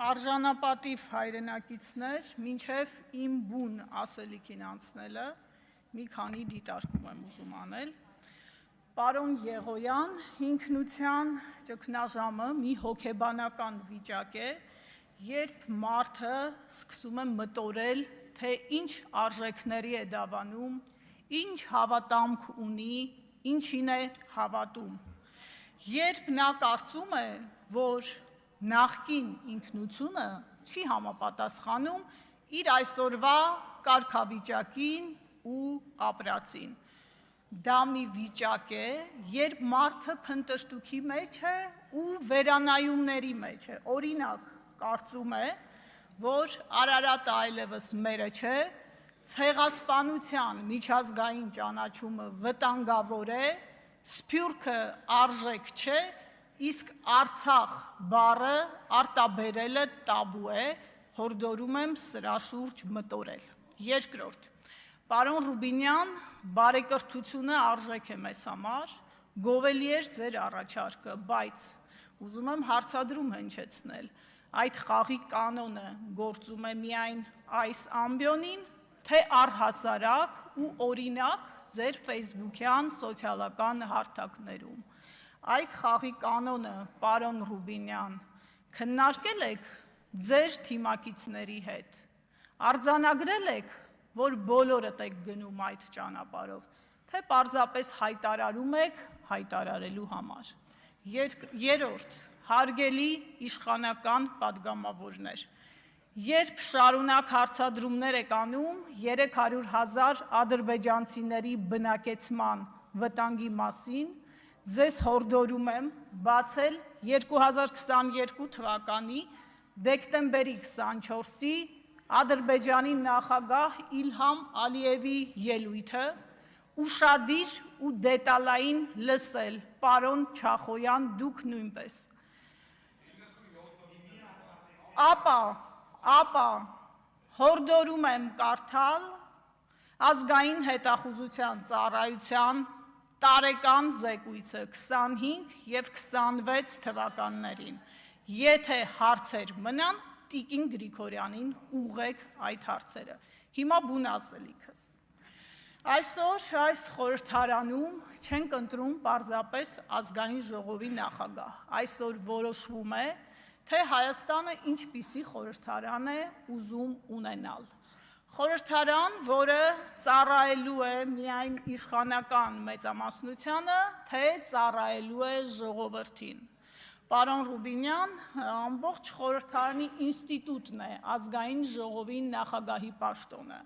Արժանապատիվ հայրենակիցներ, մինչև իմ բուն ասելիքին անցնելը մի քանի դիտարկում եմ ուզում անել։ Պարոն Եղոյան, ինքնության ճգնաժամը մի հոգեբանական վիճակ է, երբ մարդը սկսում է մտորել, թե ինչ արժեքների է դավանում, ինչ հավատամք ունի, ինչին է հավատում։ Երբ նա կարծում է, որ նախկին ինքնությունը չի համապատասխանում իր այսօրվա կարգավիճակին ու ապրածին։ Դա մի վիճակ է, երբ մարդը փնտրտուքի մեջ է ու վերանայումների մեջ է։ Օրինակ, կարծում է, որ Արարատը այլևս մերը չէ, ցեղասպանության միջազգային ճանաչումը վտանգավոր է, Սփյուռքը արժեք չէ, իսկ Արցախ բառը արտաբերելը տաբու է, հորդորում եմ սրա շուրջ մտորել։ Երկրորդ, պարոն Ռուբինյան, բարեկրթությունը արժեք է մեզ համար, գովելի էր ձեր առաջարկը, բայց ուզում եմ հարցադրում հնչեցնել, այդ խաղի կանոնը գործում է միայն այս ամբիոնին, թե առհասարակ ու օրինակ ձեր ֆեյսբուքյան սոցիալական հարթակներում։ Այդ խաղի կանոնը, պարոն Ռուբինյան, քննարկել եք ձեր թիմակիցների հետ, արձանագրել եք, որ բոլորդ եք գնում այդ ճանապարհով, թե պարզապես հայտարարում եք հայտարարելու համար։ Երրորդ, հարգելի իշխանական պատգամավորներ, երբ շարունակ հարցադրումներ եք անում 300,000 ադրբեջանցիների բնակեցման վտանգի մասին, ձեզ հորդորում եմ բացել 2022 թվականի դեկտեմբերի 24-ի Ադրբեջանի նախագահ Իլհամ Ալիևի ելույթը, ուշադիր ու դետալային լսել, պարոն Չախոյան, դուք նույնպես։ Ապա հորդորում եմ կարդալ Ազգային հետախուզության ծառայության տարեկան զեկույցը 25 և 26 թվականներին։ Եթե հարցեր մնան, տիկին Գրիգորյանին ուղղեք այդ հարցերը։ Հիմա բուն ասելիքս։ Այսօր այս խորհրդարանում չենք ընտրում պարզապես ազգային ժողովի նախագահ։ Այսօր որոշվում է, թե Հայաստանը ինչպիսի խորհրդարան է ուզում ունենալ։ Խորհրդարան, որը ծառայելու է միայն իշխանական մեծամասնությանը, թե ծառայելու է ժողովրդին։ Պարոն Ռուբինյան, ամբողջ խորհրդարանի ինստիտուտն է ազգային ժողովի նախագահի պաշտոնը։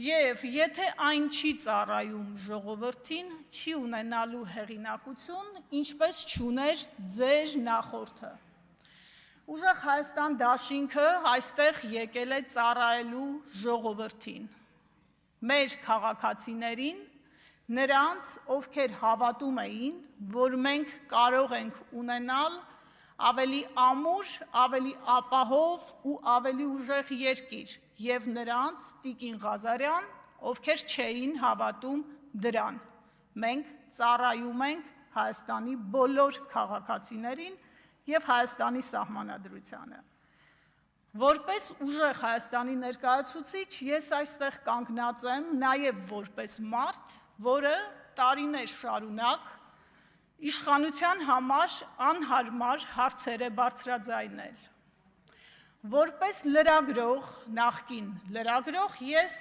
Եվ եթե այն չի ծառայում ժողովրդին, չի ունենալու հեղինակություն, ինչպես չուներ ձեր նախորդը։ Ուժեղ Հայաստան դաշինքը այստեղ եկել է ծառայելու ժողովրդին, մեր քաղաքացիներին, նրանց, ովքեր հավատում էին, որ մենք կարող ենք ունենալ ավելի ամուր, ավելի ապահով ու ավելի ուժեղ երկիր, և նրանց, տիկին Ղազարյան, ովքեր չէին հավատում դրան։ Մենք ծառայում ենք Հայաստանի բոլոր քաղաքացիներին և Հայաստանի սահմանադրությանը։ Որպես ուժեղ Հայաստանի ներկայացուցիչ ես այստեղ կանգնած եմ նաև որպես մարդ, որը տարիներ շարունակ իշխանության համար անհարմար հարցեր է բարձրաձայնել։ Որպես լրագրող, նախկին լրագրող, ես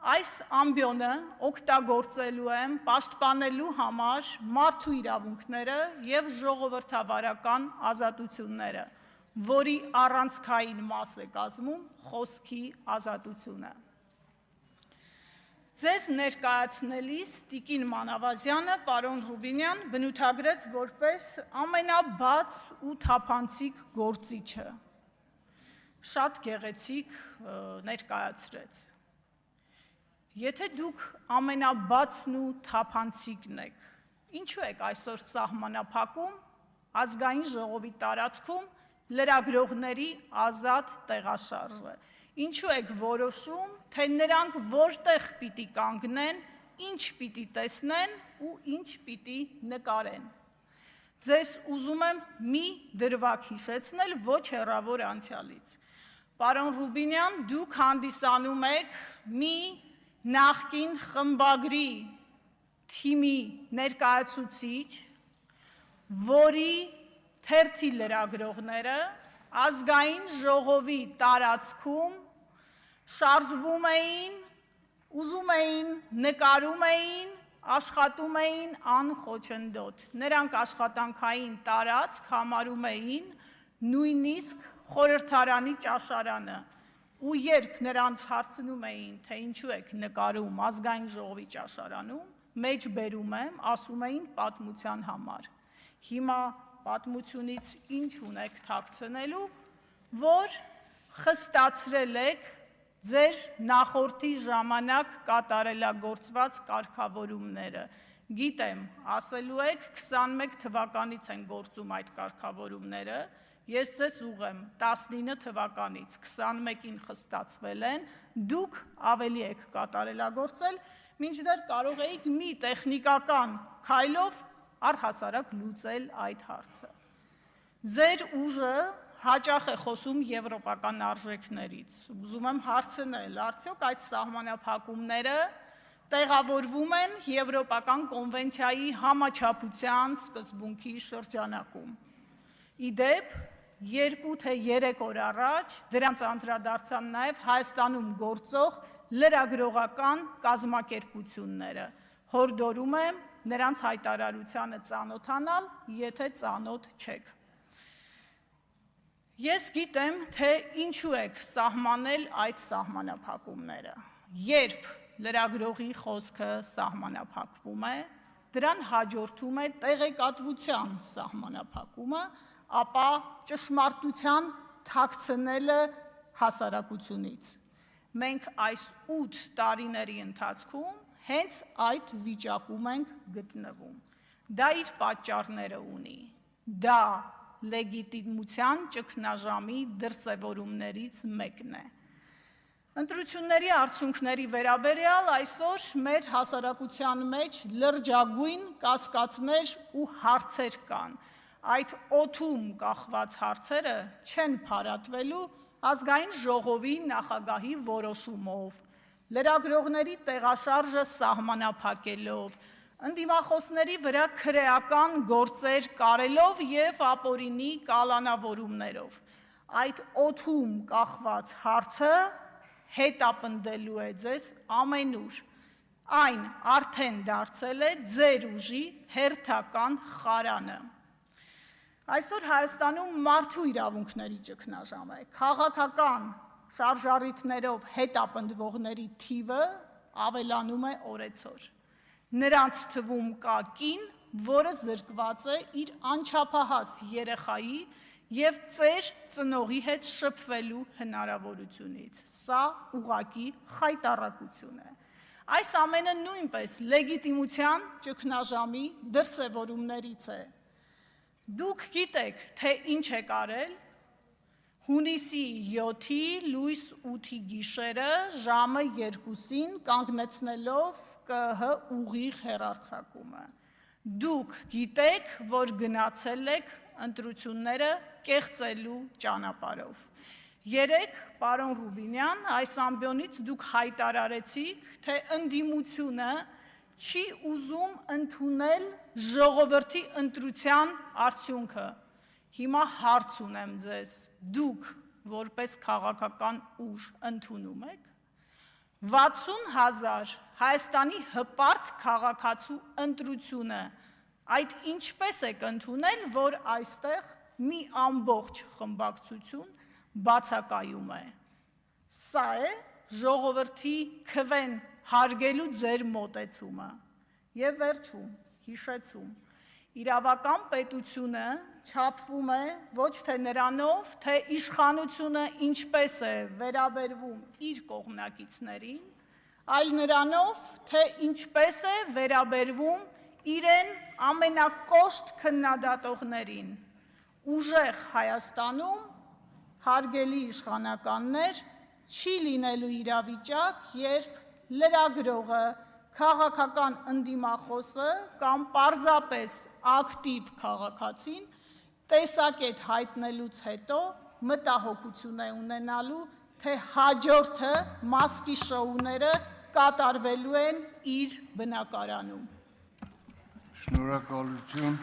այս ամբիոնը օգտագործելու եմ պաշտպանելու համար մարդու իրավունքները և ժողովրդավարական ազատությունները, որի առանցքային մաս է կազմում խոսքի ազատությունը։ Ձեզ ներկայացնելիս տիկին Մանավազյանը, պարոն Ռուբինյան, բնութագրեց որպես ամենաբաց ու թափանցիկ գործիչը։ Շատ գեղեցիկ ներկայացրեց։ Եթե դուք ամենաբացն ու թափանցիկն եք, ինչու եք այսօր սահմանափակում ազգային ժողովի տարածքում լրագրողների ազատ տեղաշարժը, ինչու եք որոշում, թե նրանք որտեղ պիտի կանգնեն, ինչ պիտի տեսնեն ու ինչ պիտի նկարեն։ Ձեզ ուզում եմ մի դրվագ հիշեցնել ոչ հեռավոր անցյալից։ Պարոն Ռուբինյան, դուք հանդիսանում եք մի նախկին խմբագրի թիմի ներկայացուցիչ, որի թերթի լրագրողները ազգային ժողովի տարածքում շարժվում էին, ուզում էին, նկարում էին, աշխատում էին անխոչնդոտ։ Նրանք աշխատանքային տարածք համարում էին նույնիսկ խորհրդարանի ճաշարանը։ Ու երբ նրանց հարցնում էին, թե ինչու եք նկարում ազգային ժողովի ճաշարանում, մեջ բերում եմ, ասում էին պատմության համար։ Հիմա պատմությունից ինչ ունեք թաքցնելու, որ խստացրել եք ձեր նախորդի ժամանակ կատարելագործված կարգավորումները։ Գիտեմ, ասելու եք 21 թվականից են գործում այդ կարգավորումները, ես ձեզ ուղղեմ 19 թվականից 21-ին խստացվել են, դուք ավելի եք կատարելագործել, մինչդեռ կարող էիք մի տեխնիկական քայլով առհասարակ լուծել այդ հարցը։ Ձեր ուժը հաճախ է խոսում եվրոպական արժեքներից։ Ուզում եմ հարցնել, արդյոք այդ սահմանափակումները տեղավորվում են Եվրոպական կոնվենցիայի համաչափության սկզբունքի շրջանակում։ Իդեպ, 2 թե 3 օր առաջ դրանց անդրադարձան նաև Հայաստանում գործող լրագրողական կազմակերպությունները։ Հորդորում եմ նրանց հայտարարությանը ծանոթանալ, եթե ծանոթ չեք։ Ես գիտեմ, թե ինչու եք սահմանել այդ սահմանափակումները։ Երբ լրագրողի խոսքը սահմանափակվում է, դրան հաջորդում է տեղեկատվության սահմանափակումը, ապա ճշմարտության թաքցնելը հասարակությունից։ Մենք այս 8 տարիների ընթացքում հենց այդ վիճակում ենք գտնվում։ Դա իր պատճառները ունի։ Դա լեգիտիմության ճգնաժամի դրսևորումներից մեկն է։ Ընտրությունների արդյունքների վերաբերյալ այսօր մեր հասարակության մեջ լրջագույն կասկածներ ու հարցեր կան։ Այդ օդում կախված հարցերը չեն փարատվելու ազգային ժողովի նախագահի որոշումով, լրագրողների տեղաշարժը սահմանափակելով, ընդդիմախոսների վրա քրեական գործեր կարելով և ապօրինի կալանավորումներով։ Այդ օդում կախված հարցը հետապնդելու է ձեզ ամենուր։ Այն արդեն դարձել է ձեր ուժի հերթական խարանը։ Այսօր Հայաստանում մարդու իրավունքների ճգնաժամ է։ Քաղաքական շարժառիթներով հետապնդվողների թիվը ավելանում է օրեցօր։ Նրանց թվում կա կին, որը զրկված է իր անչափահաս երեխայի և ծեր ծնողի հետ շփվելու հնարավորությունից։ Սա ուղղակի խայտառակություն է։ Այս ամենը նույնպես լեգիտիմության ճգնաժամի դրսևորումներից է։ Դուք գիտեք, թե ինչ եք արել հունիսի 7-ի լույս 8-ի գիշերը ժամը 2-ին կանգնեցնելով ԿԸՀ ուղիղ հեռարձակումը։ Դուք գիտեք, որ գնացել եք ընտրությունները կեղծելու ճանապարհով։ Երեկ, պարոն Ռուբինյան, այս ամբիոնից դուք հայտարարեցիք, թե ընդդիմությունը չի ուզում ընդունել ժողովրդի ընտրության արդյունքը։ Հիմա հարց ունեմ ձեզ, դուք որպես քաղաքական ուժ ընդունում եք։ 60,000 Հայաստանի հպարտ քաղաքացու ընտրությունը, այդ ինչպես եք ընդունել, որ այստեղ մի ամբողջ խմբակցություն բացակայում է։ Սա է ժողովրդի քվեն հարգելու ձեր մոտեցումը։ Եվ վերջում, հիշեցում, իրավական պետությունը չափվում է ոչ թե նրանով, թե իշխանությունը ինչպես է վերաբերվում իր կողմնակիցներին, այլ նրանով, թե ինչպես է վերաբերվում իրեն ամենակոշտ քննադատողներին։ Ուժեղ Հայաստանում, հարգելի իշխանականներ, չի լինելու իրավիճակ, երբ լրագրողը քաղաքական ընդդիմախոսը կամ պարզապես ակտիվ քաղաքացին տեսակետ հայտնելուց հետո մտահոգություն է ունենալու, թե հաջորդը մասկի շոուները կատարվելու են իր բնակարանում։ Շնորհակալություն։